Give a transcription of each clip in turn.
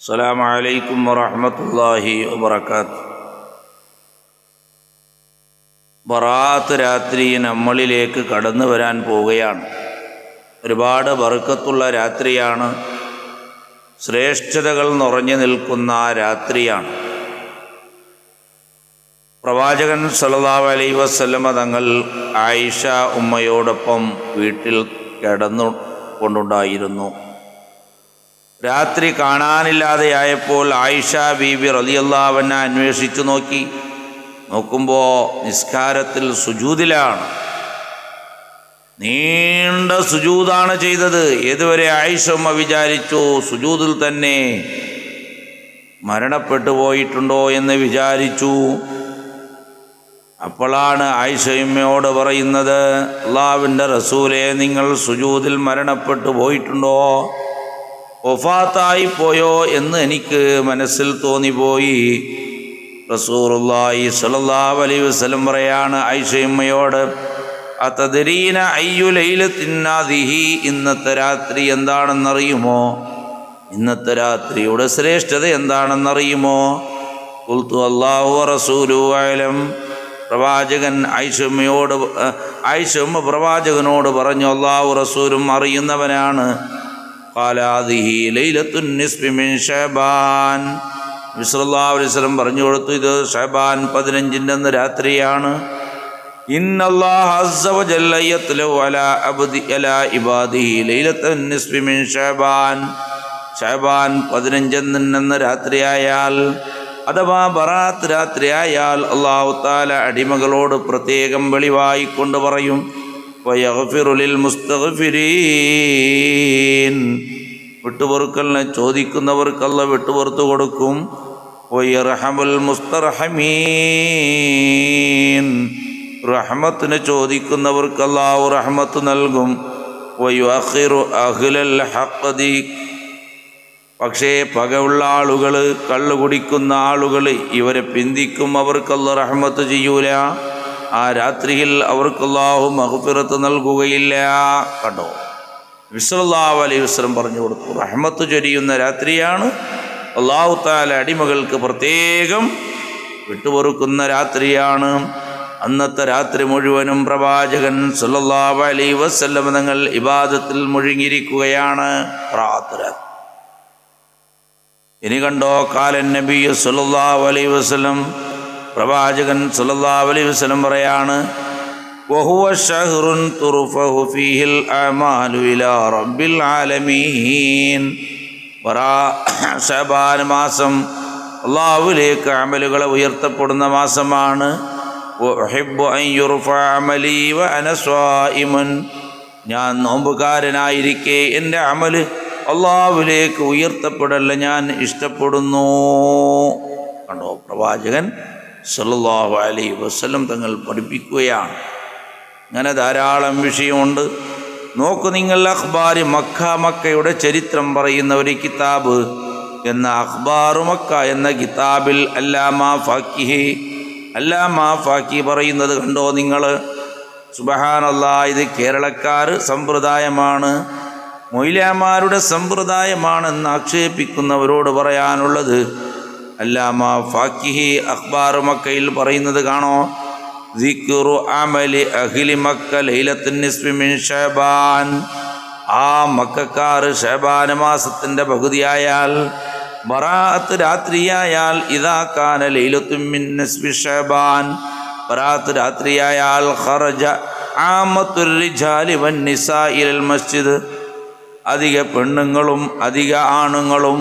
അസ്സലാമു അലൈക്കും വറഹ്മത്തുള്ളാഹി വബറകാതുഹു. ബറാഅത്ത് രാത്രി നമ്മളിലേക്ക് കടന്നു വരാൻ പോവുകയാണ്. ഒരുപാട് ബർക്കത്തുള്ള രാത്രിയാണ്. ശ്രേഷ്ഠതകൾ നിറഞ്ഞു നിൽക്കുന്ന രാത്രിയാണ്. പ്രവാചകൻ സല്ലല്ലാഹു അലൈഹി വസല്ലമ തങ്ങൾ ആയിഷ ഉമ്മയോടൊപ്പം വീട്ടിൽ കിടന്നു കൊണ്ടുണ്ടായിരുന്നു. രാത്രി കാണാനില്ലാതെയായപ്പോൾ ആയിഷ ബീബി റളിയല്ലാഹു അൻഹ അന്വേഷിച്ചു നോക്കുമ്പോൾ നിസ്കാരത്തിൽ സുജൂദിലാണ്. നീണ്ട സുജൂദാണ് ചെയ്തത്. ഏതുവരെ ആയിഷ ഉമ്മ വിചാരിച്ചു സുജൂദിൽ തന്നെ മരണപ്പെട്ടു പോയിട്ടുണ്ടോ എന്ന് വിചാരിച്ചു. അപ്പോഴാണ് ആയിഷ ഉമ്മയോട് പറയുന്നത്, അല്ലാഹുവിൻ്റെ റസൂലേ, നിങ്ങൾ സുജൂദിൽ മരണപ്പെട്ടു പോയിട്ടുണ്ടോ, വഫാത്തായി പോയോ എന്ന് എനിക്ക് മനസ്സിൽ തോന്നിപ്പോയി. റസൂലുള്ളാഹി സ്വല്ലല്ലാഹു അലൈഹി വസല്ലം പറയാണ് ആയിഷ ഉമ്മയോട്, അതദരീന അയ്യു ലൈലത്തിൻ ഹാദിഹി, ഇന്നത്തെ രാത്രി എന്താണെന്നറിയുമോ? ഇന്നത്തെ രാത്രിയുടെ ശ്രേഷ്ഠത എന്താണെന്നറിയുമോ? ഖുൽതു അല്ലാഹു വറസൂലുഹു അഅലം. പ്രവാചകൻ ആയിഷ ഉമ്മ പ്രവാചകനോട് പറഞ്ഞു, അല്ലാഹു റസൂലും അറിയുന്നവനാണ്. ഖാല ഹാദിഹി ലൈലത്തുൻ നിസ്ഫി മിൻ ശഅബാൻ. നബി സല്ലല്ലാഹു അലൈഹി വസല്ലം പറഞ്ഞു കൊടുത്തു, ഇത് ശഅബാൻ 15-ന്റെ അന്ന് രാത്രിയാണ്. ഇന്നല്ലാഹ അസ്സ വജല്ല യത്ലു അലാ ഇബാദിഹി ലൈലത്തുൻ നിസ്ഫി മിൻ ശഅബാൻ. ശഅബാൻ 15 രാത്രിയായാൽ അഥവാ ബറാത്ത് രാത്രിയായാൽ അല്ലാഹു തആല അടിമകളോട് പ്രത്യേകം വെളിവായിക്കൊണ്ട് പറയും, വയഗ്ഫിറു ലിൽ മുസ്തഗ്ഫിരീൻ. വിട്ടുപൊറുക്കലിനെ ചോദിക്കുന്നവർക്ക് അല്ലാഹു വിട്ടുപൊറുത്തു കൊടുക്കും. വയർഹമുൽ മുസ്തർഹമീൻ. റഹ്മത്തിനെ ചോദിക്കുന്നവർക്ക് അല്ലാഹു റഹ്മത്ത് നൽകും. വയുഅഖിറു അഹ്ലൽ ഹഖ്ദി. പക്ഷേ പകയുള്ള ആളുകൾ, കള്ളു കുടിക്കുന്ന ആളുകൾ, ഇവരെ പിന്തിക്കും. അവർക്ക് അല്ലാഹു റഹ്മത്ത് ചെയ്യൂല. ആ രാത്രിയിൽ അവർക്ക് അല്ലാഹു മഗ്ഫിറത്ത് നൽകുകയില്ല. കണ്ടോ, നബി സല്ലല്ലാഹു അലൈഹി വസല്ലം പറഞ്ഞു കൊടുത്തു, റഹ്മത്ത് ചൊരിയുന്ന രാത്രിയാണ്. അല്ലാഹു തആല അടിമകൾക്ക് പ്രത്യേകം വിട്ടുപൊറുക്കുന്ന രാത്രിയാണ്. അന്നത്തെ രാത്രി മുഴുവനും പ്രവാചകൻ സല്ലല്ലാഹു അലൈഹി വസല്ലം തങ്ങൾ ഇബാദത്തിൽ മുഴുകിയിരിക്കുകയാണ്. ഇനി കണ്ടോ, കാലൻ നബി സല്ലല്ലാഹു അലൈഹി വസല്ലം, പ്രവാചകൻ സല്ലല്ലാഹു അലൈഹി വസല്ലം പറയാണ്, വഹുവ ശഹ്റുൻ തുർഫഉ ഫീഹിൽ അഅമാലു ഇലാ റബ്ബിൽ ആലമീൻ. ശഅബാൻ മാസം അല്ലാഹുവിലേക്ക് അമലുകൾ ഉയർത്തപ്പെടുന്ന മാസമാണ്. വഉഹിബ്ബു അൻ യുർഫഅ അമലി വഅന സ്വായിമുൻ. ഞാൻ നോമ്പുകാരനായിരിക്കെ എൻ്റെ അമല് അല്ലാഹുവിലേക്ക് ഉയർത്തപ്പെടല്ല ഞാൻ ഇഷ്ടപ്പെടുന്നു. കണ്ടോ, പ്രവാചകൻ സല്ലല്ലാഹു അലൈഹി വസല്ലം തങ്ങൾ പഠിപ്പിക്കുകയാണ്. അങ്ങനെ ധാരാളം വിഷയമുണ്ട്. നോക്കൂ നിങ്ങൾ, അഖ്ബാരി മക്കയുടെ ചരിത്രം പറയുന്ന ഒരു കിതാബ് എന്ന അഖ്ബാറു മക്ക എന്ന കിതാബിൽ അല്ലാമ ഫാക്കി പറയുന്നത് കണ്ടോ നിങ്ങൾ. സുബ്ഹാനല്ലാഹ്, ഇത് കേരളക്കാർ സമ്പ്രദായമാണ്, മൊയ്ലാമാരുടെ സമ്പ്രദായമാണെന്ന് ആക്ഷേപിക്കുന്നവരോട് പറയാനുള്ളത്, അല്ലാമ ഫാക്കിഹി അഖ്ബാറു മക്കയിൽ പറയുന്നത് കാണോ, ദിക്റു അമലി അഹ്ലി മക്ക ലൈലത്തുൻ നിസ്ഫി മിൻ ശഅബാൻ. ആ മക്കക്കാർ ശഅബാൻ മാസത്തിൻ്റെ പകുതിയായാൽ, ബറാഅത്ത് രാത്രിയായാൽ, ഇദാ കാന ലൈലത്തുൻ മിൻ നിസ്ഫി ശഅബാൻ, ബറാഅത്ത് രാത്രിയായാൽ, ഖറജ ആമത്തുർ റിജാലി വൻ നിസാഇ ഇലൽ മസ്ജിദ്. അധിക പെണ്ണുങ്ങളും അധിക ആണുങ്ങളും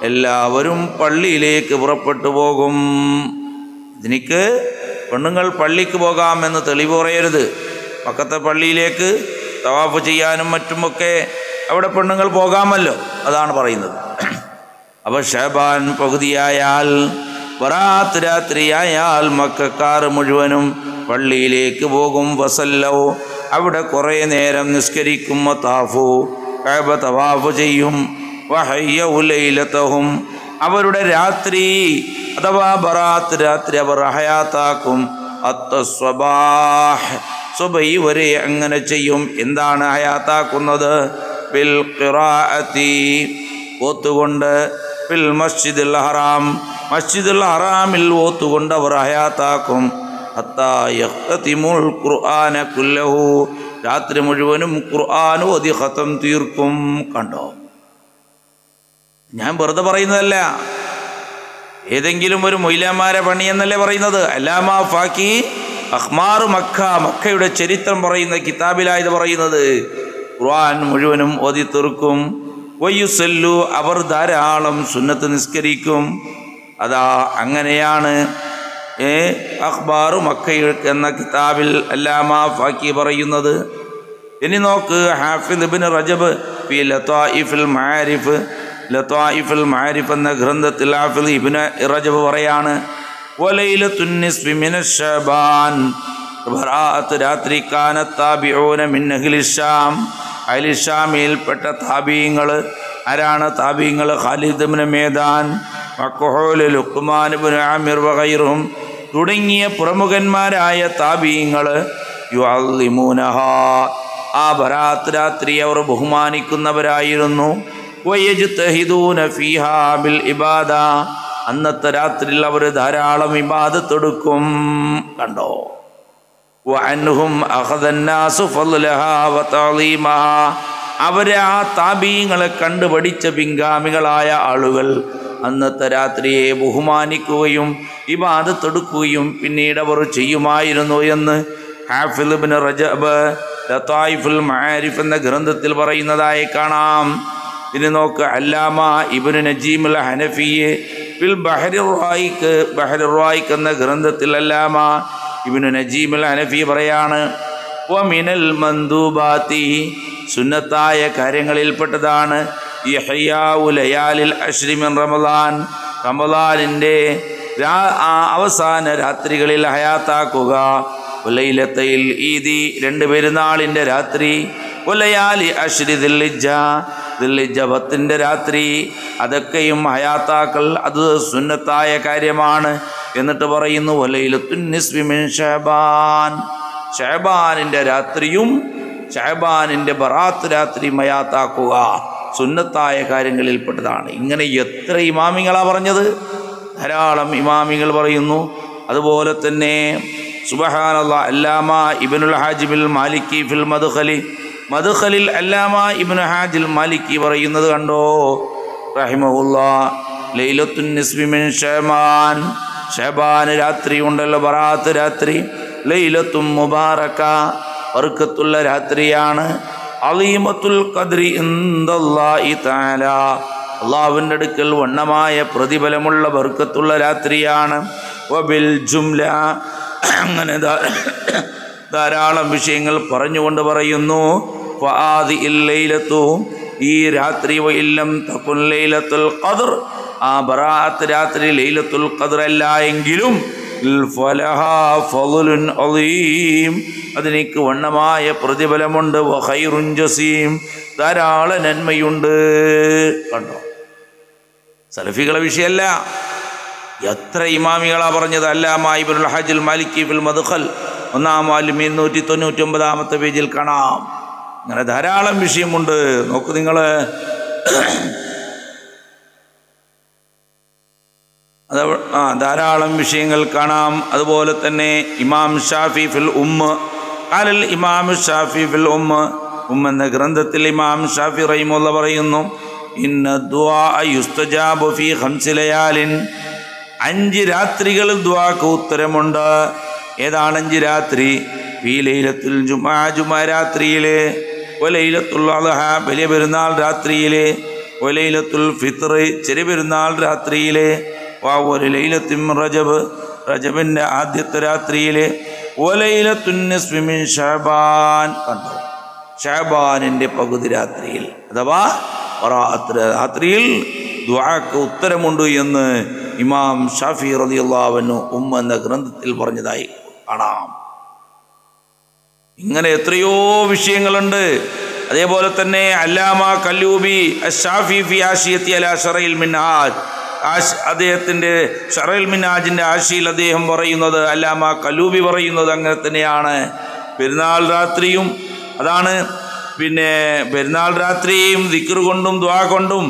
എല്ലാവരും പള്ളിയിലേക്ക് പുറപ്പെട്ടു പോകും. ഇതിനിക്ക് പെണ്ണുങ്ങൾ പള്ളിക്ക് പോകാമെന്ന് തെളിവ് പറയരുത്. മക്കത്തെ പള്ളിയിലേക്ക് തവാഫ് ചെയ്യാനും മറ്റുമൊക്കെ അവിടെ പെണ്ണുങ്ങൾ പോകാമല്ലോ, അതാണ് പറയുന്നത്. അപ്പോൾ ശഅബാൻ പകുതിയായാൽ, ബറാത്ത് രാത്രിയായാൽ മക്കക്കാർ മുഴുവനും പള്ളിയിലേക്ക് പോകും. വസല്ലൗ, അവിടെ കുറേ നേരം നിസ്കരിക്കും. വതാഫു, കഅബ തവാഫ് ചെയ്യും. വഹയ്യൗ ലൈലതഹും, അവരുടെ രാത്രി അഥവാ ബറാത്ത് രാത്രി അവർ ഹയാത്താക്കും. അത്തസ്വബാഹ്, സുബഹി വരെ അങ്ങനെ ചെയ്യും. എന്താണ് ഹയാത്താക്കുന്നത്? ബിൽ ഖിറാഅത്തി, ഓത്തുകൊണ്ട്, ഫിൽ മസ്ജിദുൽ ഹറാം, മസ്ജിദുൽ ഹറാമിൽ ഓത്തുകൊണ്ട് അവർ ഹയാത്താക്കും. ഹത്താ യഖ്തതിമുൽ ഖുർആന കുല്ലഹു, രാത്രി മുഴുവനും ഖുർആൻ ഓതി ഖതം തീർക്കും. കണ്ടോ, ഞാൻ വെറുതെ പറയുന്നതല്ല, ഏതെങ്കിലും ഒരു മൊയ്ലാമാരെ പണി എന്നല്ലേ പറയുന്നത്. അല്ലാമ ഫാക്കി അഖ്മാർ മക്ക, മക്കയുടെ ചരിത്രം പറയുന്ന കിതാബിലായത് പറയുന്നത്. ഖുർആൻ മുഴുവനും ഓതി തീർക്കും. വയുസല്ലു, അവർ ധാരാളം സുന്നത്ത് നിസ്കരിക്കും. അതാ അങ്ങനെയാണ് അഖ്ബാറു മക്ക എന്ന കിതാബിൽ അല്ലാമ ഫാക്കി പറയുന്നത്. ഇനി നോക്ക്, ഹാഫിദ് ഇബ്നു റജബ് ഫി ലതായിഫുൽ മആരിഫ്, ലതായിഫുൽ മആരിഫ് എന്ന ഗ്രന്ഥത്തിൽ ഹാഫിദ് ഇബ്നു റജബ് പറയാണ്, വലൈലത്തുൻ നിസ്ഫി മിനശ് ശഅബാൻ, ബറാഅത്ത് രാത്രി കാനത്ത് താബിഊന മിൻ അഹ്ലിശ് ശാം, അഹ്ലിശ് ശാമിൽപ്പെട്ട താബീങ്ങൾ. ആരാണ് താബീങ്ങൾ? ഖാലിദ് ഇബ്നു മേദാൻ, മഖ്ഹൂൽ, ലുഖ്മാൻ ഇബ്നു ആമിർ വഗൈറുഹും തുടങ്ങിയ പ്രമുഖന്മാരായ താബീങ്ങൾ. യുഅല്ലിമൂനഹാ, ആ ബറാഅത്ത് രാത്രി അവർ ബഹുമാനിക്കുന്നവരായിരുന്നു. വയജ്തഹിദൂന ഫീഹാ ബിൽ ഇബാദ, അന്നത്തെ രാത്രിയിൽ അവർ ധാരാളം ഇബാദത്ത് എടുക്കും. കണ്ടോ, വഅൻഹും അഖദന്നാസു ഫളലഹാ വതഅലീമഹാ, അവരെ ആ താബീങ്ങളെ കണ്ടുപഠിച്ച പിൻഗാമികളായ ആളുകൾ അന്നത്തെ രാത്രിയെ ബഹുമാനിക്കുകയും ഇബാദത്ത് എടുക്കുകയും പിന്നീട് അവർ ചെയ്യുമായിരുന്നു എന്ന് ഹാഫിദ് ഇബ്നു റജബ് ലതായിഫുൽ മആരിഫ് എന്ന ഗ്രന്ഥത്തിൽ പറയുന്നതായി കാണാം. ഇനി നോക്ക്, അല്ലാമ ഇബ്നു നജീമുൽ ഹനഫിയെ ഫിൽ ബഹ്റുർ റായിഖ്, ബഹ്റുർ റായിഖ് എന്ന ഗ്രന്ഥത്തിൽ അല്ലാമ ഇബ്നു നജീമുൽ ഹനഫി പറയാണ്, വമിനൽ മന്ദൂബാത്തി, സുന്നത്തായ കാര്യങ്ങളിൽപ്പെട്ടതാണ് ഇഹ്യാഉ ലയാലിൽ അശ്രി മിൻ റമളാൻ, റമളാനിൻ്റെ അവസാന രാത്രികളിൽ ഹയാത്താക്കുക. ലൈലത്തൈൽ ഈദി, 2 പെരുന്നാളിൻ്റെ രാത്രി. ലയാലി അശ്രി ദിൽഹിജ്ജ, ദിൽഹിജ്ജ 10ൻ്റെ രാത്രി, അതൊക്കെയും ഹയാത്താക്കൽ, അത് സുന്നത്തായ കാര്യമാണ്. എന്നിട്ട് പറയുന്നു വലൈലത്തുൻ നിസ്ഫി മിൻ ശഅബാൻ, ശഅബാനിൻ്റെ രാത്രിയും ശഅബാനിൻ്റെ ബറാത്ത് രാത്രിയും ഹയാത്താക്കുക, സുന്നത്തായ കാര്യങ്ങളിൽപ്പെട്ടതാണ്. ഇങ്ങനെ എത്ര ഇമാമിങ്ങളാണ് പറഞ്ഞത്? ധാരാളം ഇമാമികൾ പറയുന്നു. അതുപോലെ തന്നെ സുബ്ഹാനല്ലാഹ്, അല്ലാമ ഇബ്നുൽ ഹാജിബിൽ മാലിക്കി ഫിൽ മദ്ഖലി, മദ്ഖലിൽ അല്ലാമ ഇബ്നു ഹാജിൽ മാലിക്കി പറയുന്നത് കണ്ടോ, റഹിമഹുല്ലാഹ്, ലൈലത്തുൻ നിസ്ഫി മിൻ ശഅബാൻ, ശഅബാൻ രാത്രി ഉണ്ടല്ലോ, ബറാത്ത് രാത്രി, ലൈലത്തും മുബാറക, ബർക്കത്തുള്ള രാത്രിയാണ്. അളീമത്തുൽ ഖദ്രി ഇൻദല്ലാഹി തആല, അല്ലാഹുവിൻ്റെ അടുക്കൽ വണ്ണമായ പ്രതിഫലമുള്ള ബർക്കത്തുള്ള രാത്രിയാണ്. വബിൽ ജുംല, അങ്ങനെ ധാരാളം വിഷയങ്ങൾ പറഞ്ഞുകൊണ്ട് പറയുന്നു, ഫആദിൽ ലൈലത്തു, ഈ രാത്രി വഇല്ലം തകുൻ ലൈലത്തുൽ ഖദ്ർ, ആ ബറാഅത്ത് രാത്രി ലൈലത്തുൽ ഖദ്ർ അല്ല എങ്കിലും ഫലഹാ ഫളലുൻ അളീം, അതിനേക്ക് വണ്ണമായ പ്രതിഫലമുണ്ട്. വഖൈറുൻ ജസീം, ധാരാളം നന്മയുണ്ട്. കണ്ടോ, സലഫികളെ വിഷയമല്ല, എത്ര ഇമാമികളാ പറഞ്ഞത്. അല്ലാമ ഇബ്നുൽ ഹാജിൽ മാലിക്കി ഫിൽ മദ്ഖൽ, 1-ാം വാല്യം 299-ാമത്തെ പേജിൽ കാണാം. അങ്ങനെ ധാരാളം വിഷയമുണ്ട്. നോക്ക് നിങ്ങൾ, ധാരാളം വിഷയങ്ങൾ കാണാം. അതുപോലെ തന്നെ ഇമാം ഷാഫി ഫിൽ ഉമ്മ, ഖാലൽ ഇമാം ഷാഫി ഫിൽ ഉമ്മ എന്ന ഗ്രന്ഥത്തിൽ ഇമാം ഷാഫി റഹിമഹുല്ലാഹ് പറയുന്നു, ഇന്ന ദുആ യുസ്തജാബു ഫീ 5 ലയാലിൻ, 5 രാത്രികളിൽ ദുആക്ക് ഉത്തരമുണ്ട്. ഏതാണ് 5 രാത്രി? ഫീ ലൈലത്തുൽ ജുമുഅ, ജുമുഅ രാത്രിയിലെ, വലൈലത്തുൽ അദ്ഹ, വലിയ പെരുന്നാൾ രാത്രിയിലെ, വലൈലത്തുൽ ഫിത്ർ, ചെറിയ പെരുന്നാൾ രാത്രിയിലെ, വഅവ്വലു ലൈലത്തിൻ റജബ്, റജബിൻ്റെ ആദ്യത്തെ രാത്രിയിലെ, വലൈലത്തുൻ നിസ്ഫി മിൻ ശഅബാൻ. കണ്ടോ, ശഅബാനിൻ്റെ പകുതി രാത്രിയിൽ അഥവാ ബറാഅത്ത് രാത്രിയിൽ ദുആക്ക് ഉത്തരമുണ്ട് എന്ന് ഇമാം ഷാഫി റളിയല്ലാഹു അൻഹു ഉമ്മ എന്ന ഗ്രന്ഥത്തിൽ പറഞ്ഞതായി കാണാം. ഇങ്ങനെ എത്രയോ വിഷയങ്ങളുണ്ട്. അതേപോലെ തന്നെ അല്ലാമ കല്ലൂബി അശ്ശാഫി ഫി ആശിയത്തി അലാ ശറഇൽ മിൻഹാജ്, അദ്ദേഹത്തിൻ്റെ ശറഇൽ മിൻഹാജിൻ്റെ ആശയിൽ അദ്ദേഹം പറയുന്നത്, അല്ലാമ കല്ലൂബി പറയുന്നത് അങ്ങനെ തന്നെയാണ്. പെരുന്നാൾ രാത്രിയും അതാണ്, പിന്നെ പെരുന്നാൾ രാത്രിയും ദിക്ർ കൊണ്ടും ദുആ കൊണ്ടും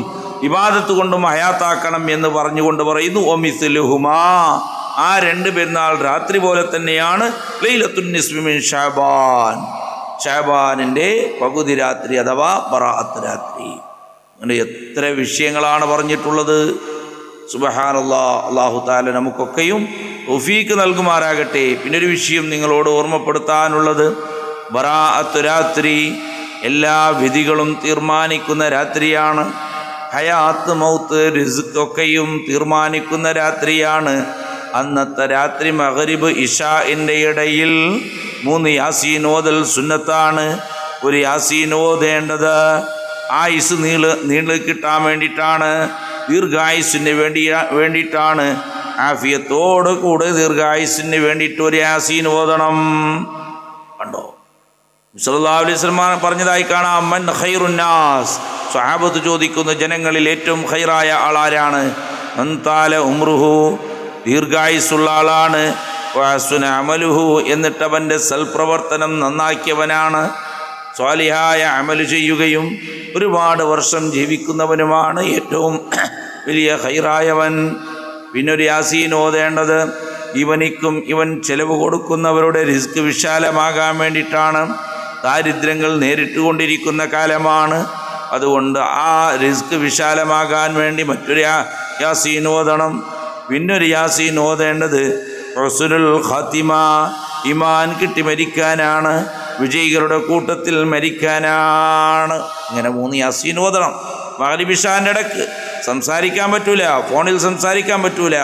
ഇബാദത്ത് കൊണ്ടും ഹയാത്താക്കണം എന്ന് പറഞ്ഞുകൊണ്ട് പറയുന്നു ഒമിസ്ലുഹുമാ, ആ 2 പെരുന്നാൾ രാത്രി പോലെ തന്നെയാണ് ലൈലത്തുൻ നിസ്ഫി മിൻ ശഅബാൻ, ശഅബാനിൻ്റെ പകുതി രാത്രി അഥവാ ബറാഅത്ത് രാത്രി. അങ്ങനെ എത്ര വിഷയങ്ങളാണ് പറഞ്ഞിട്ടുള്ളത്. സുബ്ഹാനല്ലാഹ്. അല്ലാഹു തആല നമുക്കൊക്കെയും തൗഫീക്ക് നൽകുമാറാകട്ടെ. പിന്നൊരു വിഷയം നിങ്ങളോട് ഓർമ്മപ്പെടുത്താനുള്ളത്, ബറാഅത്ത് രാത്രി എല്ലാ വിധികളും തീർമാനിക്കുന്ന രാത്രിയാണ്. ഹയാത്ത്, മൗത്ത്, റിസ്ക് ഒക്കെയും തീർമാനിക്കുന്ന രാത്രിയാണ്. അന്നത്തെ രാത്രി മഗ്രിബ് ഇശാഇൻ്റെ ഇടയിൽ 3 യാസീൻ ഓതൽ സുന്നത്താണ്. ഒരു യാസീൻ ഓതേണ്ടത് ആയുസ് നീള് കിട്ടാൻ വേണ്ടിയിട്ടാണ്, ദീർഘായുസിന് വേണ്ടിയിട്ടാണ്. ആഫിയത്തോട് കൂടെ ദീർഘായുസിന് വേണ്ടിയിട്ട് ഒരു യാസീൻ ഓതണം. കണ്ടോ, സല്ലല്ലാഹു അലൈഹി വസല്ലം പറഞ്ഞതായി കാണാം. മൻ ഖൈറുന്നാസ്, സ്വഹാബത്ത് ചോദിക്കുന്നു, ജനങ്ങളിൽ ഏറ്റവും ഖൈറായ ആളാരാണ്? മൻ താല ഉംറുഹു, ദീർഘായുസുള്ള ആളാണ്. വഹസുന അമലുഹു, എന്നിട്ട് അവൻ്റെ സൽപ്രവർത്തനം നന്നാക്കിയവനാണ്. സ്വാലിഹായ അമല് ചെയ്യുകയും ഒരുപാട് വർഷം ജീവിക്കുന്നവനുമാണ് ഏറ്റവും വലിയ ഖൈറായവൻ. പിന്നൊരു യാസീൻ ഓതേണ്ടത് ഇവനിക്കും ഇവൻ ചെലവ് കൊടുക്കുന്നവരുടെ റിസ്ക് വിശാലമാകാൻ വേണ്ടിയിട്ടാണ്. ദാരിദ്ര്യങ്ങൾ നേരിട്ടുകൊണ്ടിരിക്കുന്ന കാലമാണ്. അതുകൊണ്ട് ആ റിസ്ക് വിശാലമാകാൻ വേണ്ടി മറ്റൊരു യാസീൻ ഓതണം. പിന്നൊരു യാസീൻ ഓതേണ്ടത് ഹുസ്നുൽ ഖാത്തിമ, ഈമാൻ കിട്ടി മരിക്കാനാണ്, വിജയികളുടെ കൂട്ടത്തിൽ മരിക്കാനാണ്. ഇങ്ങനെ 3 യാസീൻ ഓതണം. മഗ്രിബ് ഇശാന്റെ ഇടയ്ക്ക് സംസാരിക്കാൻ പറ്റൂല, ഫോണിൽ സംസാരിക്കാൻ പറ്റൂല.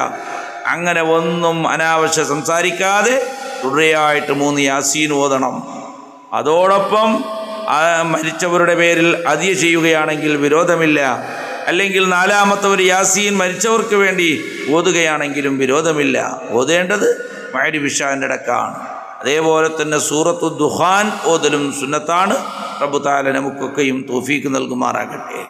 അങ്ങനെ ഒന്നും അനാവശ്യം സംസാരിക്കാതെ തുടരെയായിട്ട് 3 യാസീൻ ഓതണം. അതോടൊപ്പം മരിച്ചവരുടെ പേരിൽ അതിയ ചെയ്യുകയാണെങ്കിൽ വിരോധമില്ല. അല്ലെങ്കിൽ 4ാമത്തെ ഒരു യാസീൻ മരിച്ചവർക്ക് വേണ്ടി ഓതുകയാണെങ്കിലും വിരോധമില്ല. ഓതേണ്ടത് മഗ്രിബ് ഇശാന്റെ ഇടയ്ക്കാണ്. അതേപോലെ തന്നെ സൂറത്തു ദുഖാൻ ഓതലും സുന്നത്താണ്. റബ്ബ് തആല നമുക്കൊക്കെയും തൗഫീക്ക് നൽകുമാറാകട്ടെ.